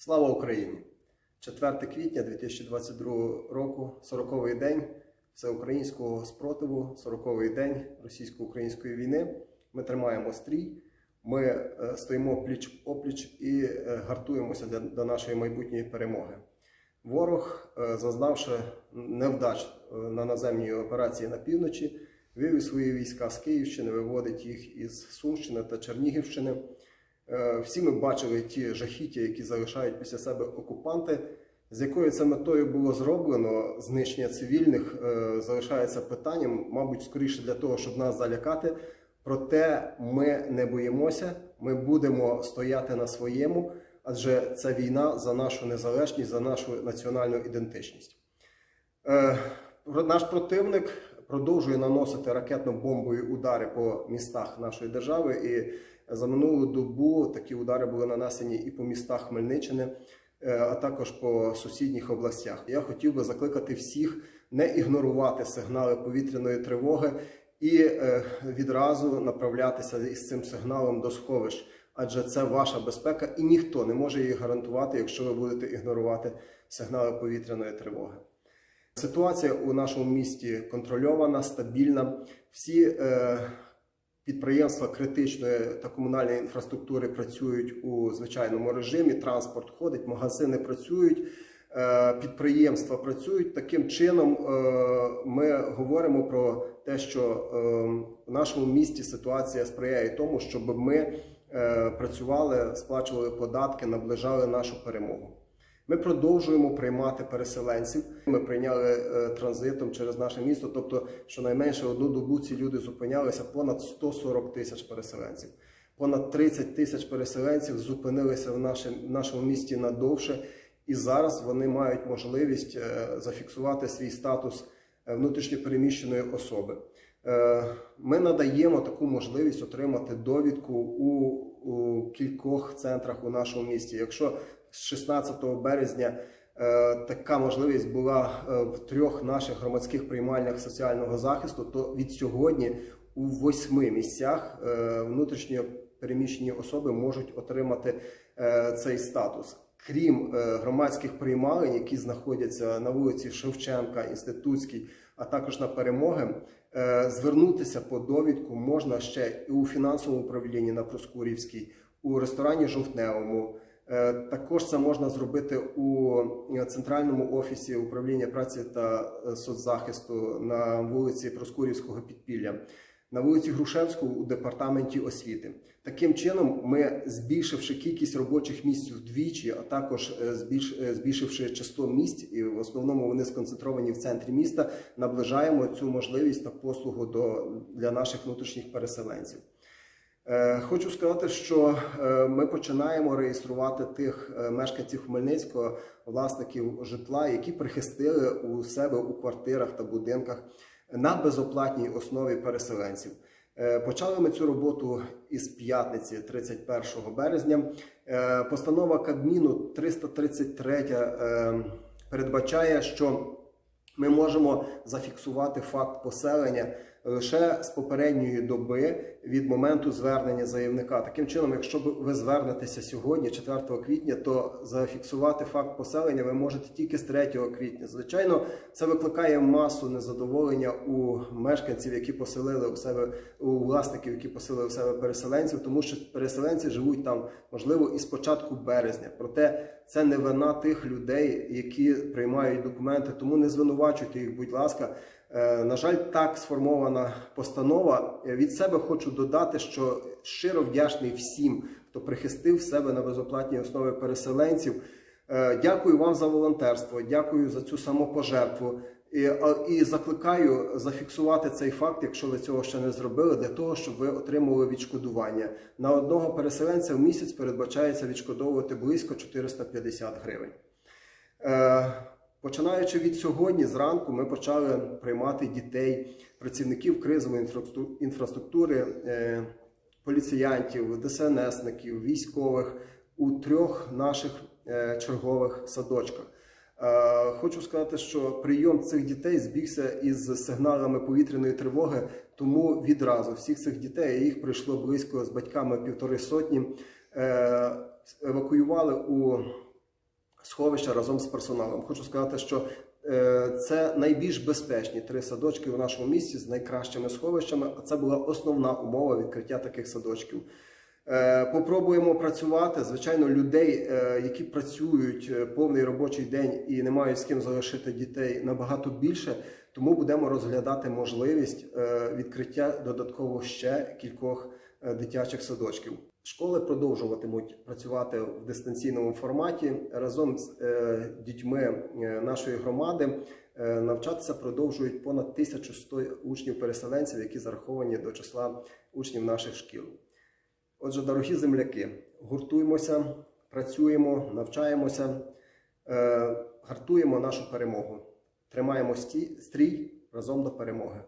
Слава Україні! 4 квітня 2022 року, 40-й день всеукраїнського спротиву, 40-й день російсько-української війни. Ми тримаємо стрій, ми стоїмо пліч-опліч і гартуємося до нашої майбутньої перемоги. Ворог, зазнавши невдач на наземній операції на півночі, вивів свої війська з Київщини, виводить їх із Сумщини та Чернігівщини. Всі ми бачили ті жахіття, які залишають після себе окупанти. З якою це метою було зроблено знищення цивільних, залишається питанням, мабуть, скоріше для того, щоб нас залякати. Проте ми не боїмося, ми будемо стояти на своєму, адже це війна за нашу незалежність, за нашу національну ідентичність. Наш противник продовжує наносити ракетно-бомбові удари по містах нашої держави, і за минулу добу такі удари були нанесені і по містах Хмельниччини, а також по сусідніх областях. Я хотів би закликати всіх не ігнорувати сигнали повітряної тривоги і відразу направлятися із цим сигналом до сховищ, адже це ваша безпека і ніхто не може її гарантувати, якщо ви будете ігнорувати сигнали повітряної тривоги. Ситуація у нашому місті контрольована, стабільна. Всі підприємства критичної та комунальної інфраструктури працюють у звичайному режимі, транспорт ходить, магазини працюють, підприємства працюють. Таким чином ми говоримо про те, що в нашому місті ситуація сприяє тому, щоб ми працювали, сплачували податки, наближали нашу перемогу. Ми продовжуємо приймати переселенців. Ми прийняли транзитом через наше місто, тобто щонайменше одну добу ці люди зупинялися, понад 140 тисяч переселенців. Понад 30 тисяч переселенців зупинилися в нашому місті надовше, і зараз вони мають можливість зафіксувати свій статус внутрішньопереміщеної особи. Ми надаємо таку можливість отримати довідку у кількох центрах у нашому місті. Якщо з 16 березня така можливість була в 3 наших громадських приймальнях соціального захисту, то від сьогодні у 8 місцях внутрішньо переміщені особи можуть отримати цей статус. Крім громадських приймалень, які знаходяться на вулиці Шевченка, Інститутській, а також на Перемоги, звернутися по довідку можна ще і у фінансовому управлінні на Проскурівській, у ресторані Жовтневому. Також це можна зробити у центральному офісі управління праці та соцзахисту на вулиці Проскурівського підпілля, на вулиці Грушевського у департаменті освіти. Таким чином, ми, збільшивши кількість робочих місць вдвічі, а також збільшивши число місць, і в основному вони сконцентровані в центрі міста, наближаємо цю можливість та послугу для наших внутрішніх переселенців. Хочу сказати, що ми починаємо реєструвати тих мешканців Хмельницького, власників житла, які прихистили у себе у квартирах та будинках на безоплатній основі переселенців. Почали ми цю роботу із п'ятниці, 31 березня. Постанова Кабміну 333 передбачає, що ми можемо зафіксувати факт поселення лише з попередньої доби від моменту звернення заявника. Таким чином, якщо ви звернетеся сьогодні, 4 квітня, то зафіксувати факт поселення ви можете тільки з 3 квітня. Звичайно, це викликає масу незадоволення у мешканців, які поселили у себе, у власників, які поселили у себе переселенців, тому що переселенці живуть там, можливо, із початку березня. Проте це не вина тих людей, які приймають документи, тому не звинувачуйте їх, будь ласка. На жаль, так сформована постанова. Від себе хочу додати, що щиро вдячний всім, хто прихистив себе на безоплатній основі переселенців. Дякую вам за волонтерство, дякую за цю самопожертву. І закликаю зафіксувати цей факт, якщо ви цього ще не зробили, для того, щоб ви отримали відшкодування. На одного переселенця в місяць передбачається відшкодовувати близько 450 гривень. Починаючи від сьогодні, зранку, ми почали приймати дітей, працівників кризової інфраструктури, поліціянтів, ДСНСників, військових у 3 наших чергових садочках. Хочу сказати, що прийом цих дітей збігся із сигналами повітряної тривоги, тому відразу всіх цих дітей, їх прийшло близько з батьками 150, евакуювали у сховища разом з персоналом. Хочу сказати, що це найбільш безпечні 3 садочки у нашому місті з найкращими сховищами, а це була основна умова відкриття таких садочків. Попробуємо працювати. Звичайно, людей, які працюють повний робочий день і не мають з ким залишити дітей, набагато більше, тому будемо розглядати можливість відкриття додатково ще кількох дитячих садочків. Школи продовжуватимуть працювати в дистанційному форматі. Разом з дітьми нашої громади навчатися продовжують понад 1100 учнів-переселенців, які зараховані до числа учнів наших шкіл. Отже, дорогі земляки, гуртуємося, працюємо, навчаємося, гартуємо нашу перемогу. Тримаємо стрій разом до перемоги.